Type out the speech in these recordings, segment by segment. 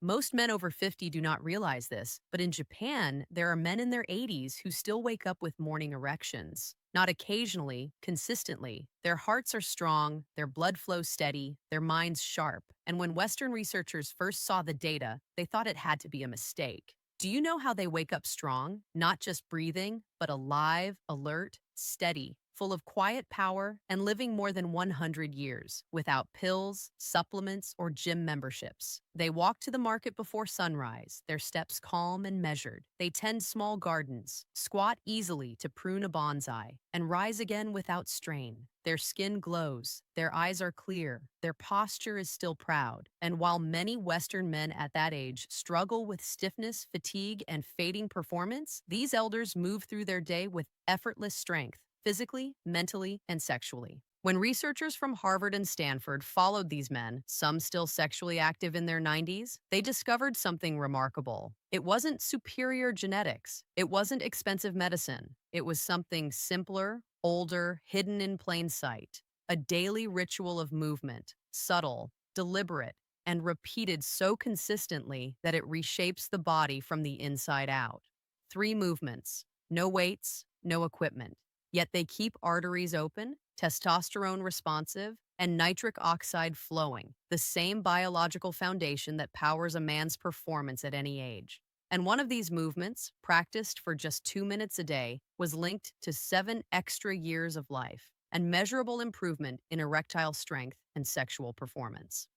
Most men over 50 do not realize this, but in Japan, there are men in their 80s who still wake up with morning erections. Not occasionally, consistently. Their hearts are strong, their blood flows steady, their minds sharp. And when Western researchers first saw the data, they thought it had to be a mistake. Do you know how they wake up strong? Not just breathing, but alive, alert, steady, full of quiet power, and living more than 100 years without pills, supplements, or gym memberships. They walk to the market before sunrise, their steps calm and measured. They tend small gardens, squat easily to prune a bonsai, and rise again without strain. Their skin glows, their eyes are clear, their posture is still proud. And while many Western men at that age struggle with stiffness, fatigue, and fading performance, these elders move through their day with effortless strength, physically, mentally, and sexually. When researchers from Harvard and Stanford followed these men, some still sexually active in their 90s, they discovered something remarkable. It wasn't superior genetics. It wasn't expensive medicine. It was something simpler, older, hidden in plain sight. A daily ritual of movement, subtle, deliberate, and repeated so consistently that it reshapes the body from the inside out. 3 movements, no weights, no equipment. Yet they keep arteries open, testosterone responsive, and nitric oxide flowing, the same biological foundation that powers a man's performance at any age. And one of these movements, practiced for just 2 minutes a day, was linked to 7 extra years of life and measurable improvement in erectile strength and sexual performance.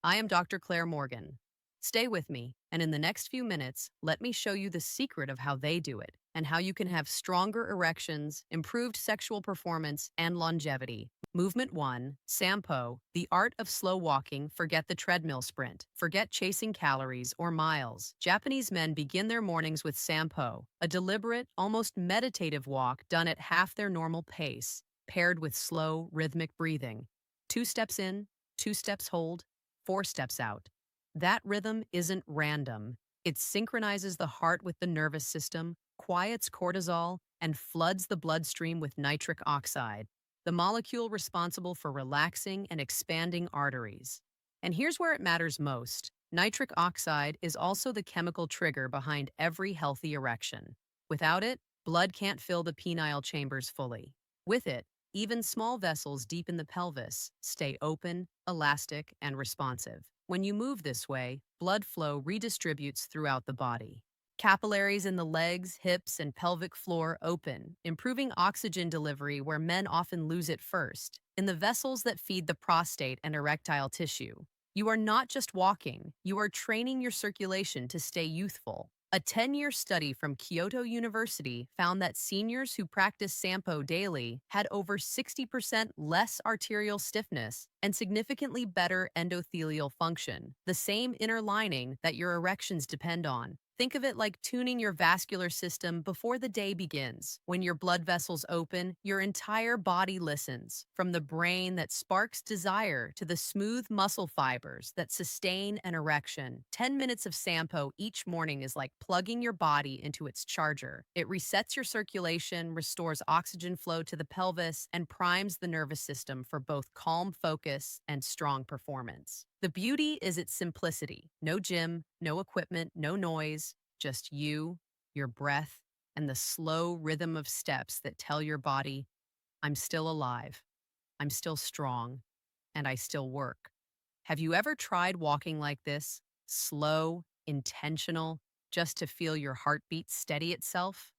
I am Dr. Claire Morgan. Stay with me, and in the next few minutes, let me show you the secret of how they do it and how you can have stronger erections, improved sexual performance, and longevity. Movement 1, Sampo, the art of slow walking. Forget the treadmill sprint. Forget chasing calories or miles. Japanese men begin their mornings with Sampo, a deliberate, almost meditative walk done at half their normal pace, paired with slow, rhythmic breathing. 2 steps in, 2 steps hold, 4 steps out. That rhythm isn't random. It synchronizes the heart with the nervous system, quiets cortisol, and floods the bloodstream with nitric oxide, the molecule responsible for relaxing and expanding arteries. And here's where it matters most. Nitric oxide is also the chemical trigger behind every healthy erection. Without it, blood can't fill the penile chambers fully. With it, even small vessels deep in the pelvis stay open, elastic, and responsive. When you move this way, blood flow redistributes throughout the body. Capillaries in the legs, hips, and pelvic floor open, improving oxygen delivery where men often lose it first, in the vessels that feed the prostate and erectile tissue. You are not just walking, you are training your circulation to stay youthful. A 10-year study from Kyoto University found that seniors who practiced Sampo daily had over 60% less arterial stiffness and significantly better endothelial function, the same inner lining that your erections depend on. Think of it like tuning your vascular system before the day begins. When your blood vessels open, your entire body listens, from the brain that sparks desire to the smooth muscle fibers that sustain an erection. 10 minutes of Sampo each morning is like plugging your body into its charger. It resets your circulation, restores oxygen flow to the pelvis, and primes the nervous system for both calm focus and strong performance. The beauty is its simplicity. No gym, no equipment, no noise, just you, your breath, and the slow rhythm of steps that tell your body, I'm still alive, I'm still strong, and I still work. Have you ever tried walking like this? Slow, intentional, just to feel your heartbeat steady itself?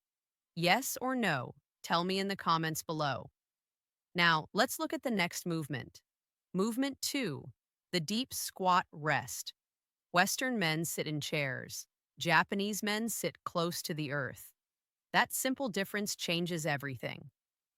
Yes or no? Tell me in the comments below. Now, let's look at the next movement. Movement 2, the deep squat rest. Western men sit in chairs. Japanese men sit close to the earth. That simple difference changes everything.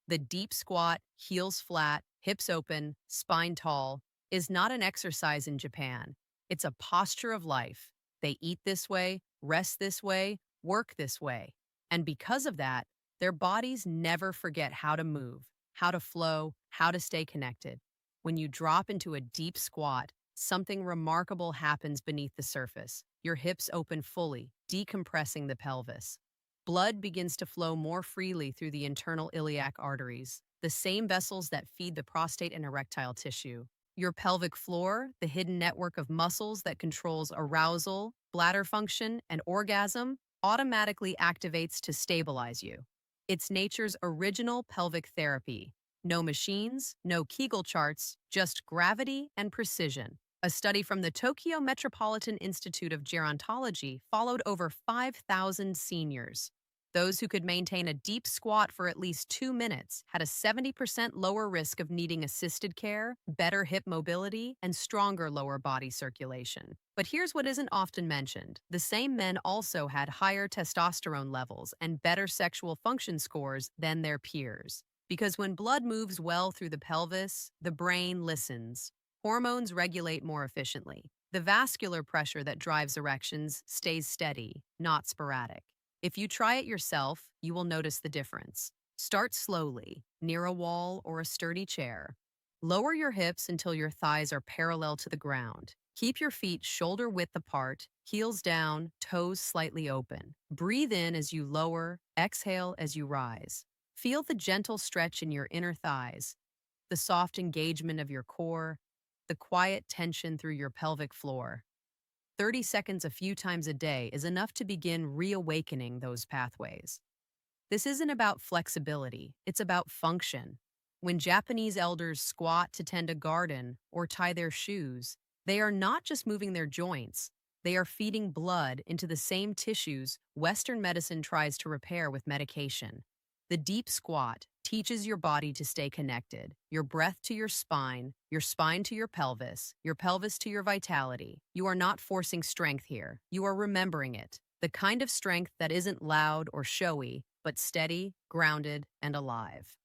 The deep squat, heels flat, hips open, spine tall, is not an exercise in Japan. It's a posture of life. They eat this way, rest this way, work this way. And because of that, their bodies never forget how to move, how to flow, how to stay connected. When you drop into a deep squat, something remarkable happens beneath the surface. Your hips open fully, decompressing the pelvis. Blood begins to flow more freely through the internal iliac arteries, the same vessels that feed the prostate and erectile tissue. Your pelvic floor, the hidden network of muscles that controls arousal, bladder function, and orgasm, automatically activates to stabilize you. It's nature's original pelvic therapy. No machines, no Kegel charts, just gravity and precision. A study from the Tokyo Metropolitan Institute of Gerontology followed over 5,000 seniors. Those who could maintain a deep squat for at least 2 minutes had a 70% lower risk of needing assisted care, better hip mobility, and stronger lower body circulation. But here's what isn't often mentioned. The same men also had higher testosterone levels and better sexual function scores than their peers. Because when blood moves well through the pelvis, the brain listens. Hormones regulate more efficiently. The vascular pressure that drives erections stays steady, not sporadic. If you try it yourself, you will notice the difference. Start slowly, near a wall or a sturdy chair. Lower your hips until your thighs are parallel to the ground. Keep your feet shoulder width apart, heels down, toes slightly open. Breathe in as you lower, exhale as you rise. Feel the gentle stretch in your inner thighs, the soft engagement of your core, the quiet tension through your pelvic floor. 30 seconds a few times a day is enough to begin reawakening those pathways. This isn't about flexibility, it's about function. When Japanese elders squat to tend a garden or tie their shoes, they are not just moving their joints, they are feeding blood into the same tissues Western medicine tries to repair with medication. The deep squat teaches your body to stay connected, your breath to your spine to your pelvis to your vitality. You are not forcing strength here. You are remembering it. The kind of strength that isn't loud or showy, but steady, grounded, and alive.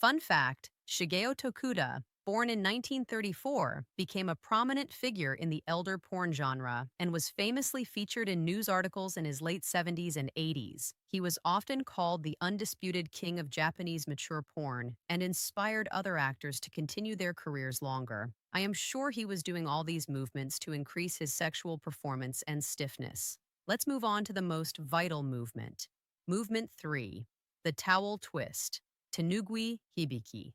Fun fact, Shigeo Tokuda, born in 1934, became a prominent figure in the elder porn genre and was famously featured in news articles in his late 70s and 80s. He was often called the undisputed king of Japanese mature porn and inspired other actors to continue their careers longer. I am sure he was doing all these movements to increase his sexual performance and stiffness. Let's move on to the most vital movement. Movement 3, the towel twist, Tenugui Hibiki.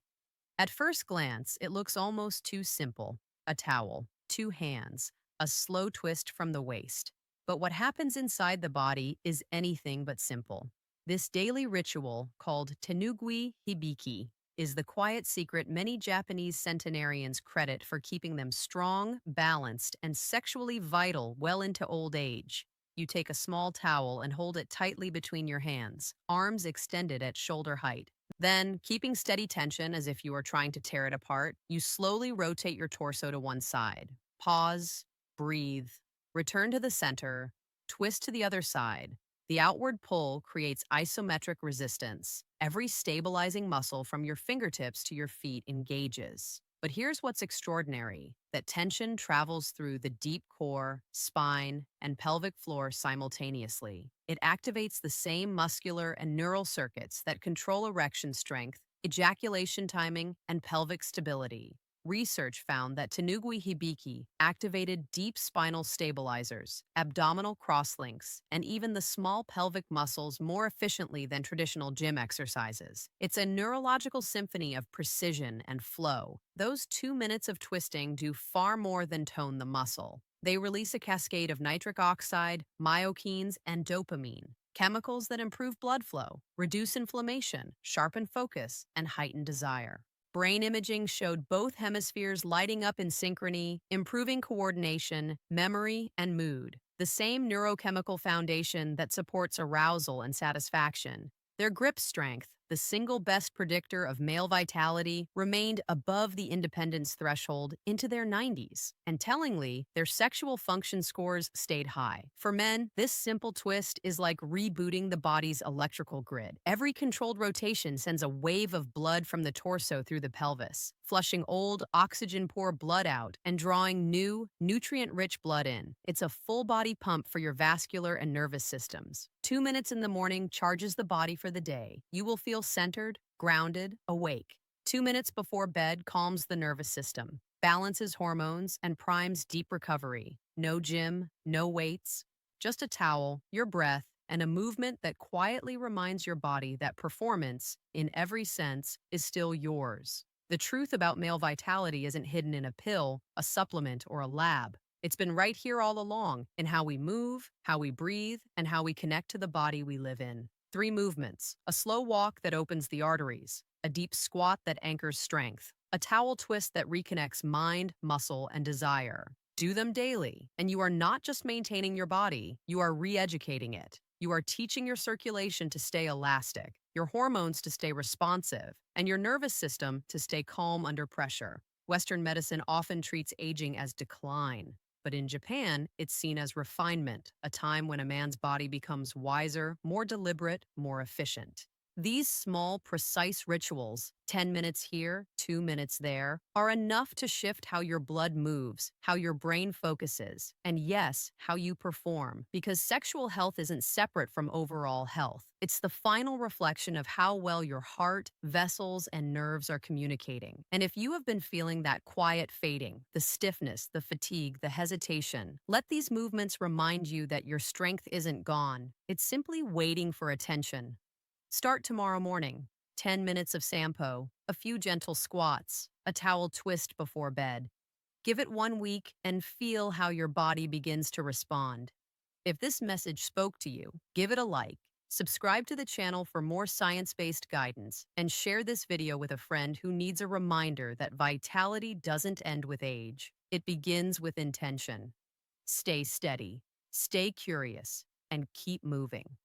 At first glance, it looks almost too simple. A towel, two hands, a slow twist from the waist. But what happens inside the body is anything but simple. This daily ritual, called Tenugui Hibiki, is the quiet secret many Japanese centenarians credit for keeping them strong, balanced, and sexually vital well into old age. You take a small towel and hold it tightly between your hands, arms extended at shoulder height. Then, keeping steady tension as if you are trying to tear it apart, you slowly rotate your torso to one side. Pause, breathe, return to the center, twist to the other side. The outward pull creates isometric resistance. Every stabilizing muscle from your fingertips to your feet engages. But here's what's extraordinary, that tension travels through the deep core, spine, and pelvic floor simultaneously. It activates the same muscular and neural circuits that control erection strength, ejaculation timing, and pelvic stability. Research found that Tenugui Hibiki activated deep spinal stabilizers, abdominal crosslinks, and even the small pelvic muscles more efficiently than traditional gym exercises. It's a neurological symphony of precision and flow. Those 2 minutes of twisting do far more than tone the muscle. They release a cascade of nitric oxide, myokines, and dopamine, chemicals that improve blood flow, reduce inflammation, sharpen focus, and heighten desire. Brain imaging showed both hemispheres lighting up in synchrony, improving coordination, memory, and mood. The same neurochemical foundation that supports arousal and satisfaction. Their grip strength, the single best predictor of male vitality, remained above the independence threshold into their 90s. And tellingly, their sexual function scores stayed high. For men, this simple twist is like rebooting the body's electrical grid. Every controlled rotation sends a wave of blood from the torso through the pelvis, flushing old, oxygen-poor blood out and drawing new, nutrient-rich blood in. It's a full-body pump for your vascular and nervous systems. 2 minutes in the morning charges the body for the day. You will feel centered, grounded, awake. 2 minutes before bed calms the nervous system, balances hormones, and primes deep recovery. No gym, no weights, just a towel, your breath, and a movement that quietly reminds your body that performance, in every sense, is still yours. The truth about male vitality isn't hidden in a pill, a supplement, or a lab. It's been right here all along in how we move, how we breathe, and how we connect to the body we live in. Three movements: a slow walk that opens the arteries, a deep squat that anchors strength, a towel twist that reconnects mind, muscle, and desire. Do them daily, and you are not just maintaining your body, you are re educating it. You are teaching your circulation to stay elastic, your hormones to stay responsive, and your nervous system to stay calm under pressure. Western medicine often treats aging as decline, but in Japan, it's seen as refinement, a time when a man's body becomes wiser, more deliberate, more efficient. These small, precise rituals, 10 minutes here, 2 minutes there, are enough to shift how your blood moves, how your brain focuses, and yes, how you perform. Because sexual health isn't separate from overall health. It's the final reflection of how well your heart, vessels, and nerves are communicating. And if you have been feeling that quiet fading, the stiffness, the fatigue, the hesitation, let these movements remind you that your strength isn't gone. It's simply waiting for attention. Start tomorrow morning. 10 minutes of Sampo, a few gentle squats, a towel twist before bed. Give it 1 week and feel how your body begins to respond. If this message spoke to you, give it a like, subscribe to the channel for more science-based guidance, and share this video with a friend who needs a reminder that vitality doesn't end with age. It begins with intention. Stay steady, stay curious, and keep moving.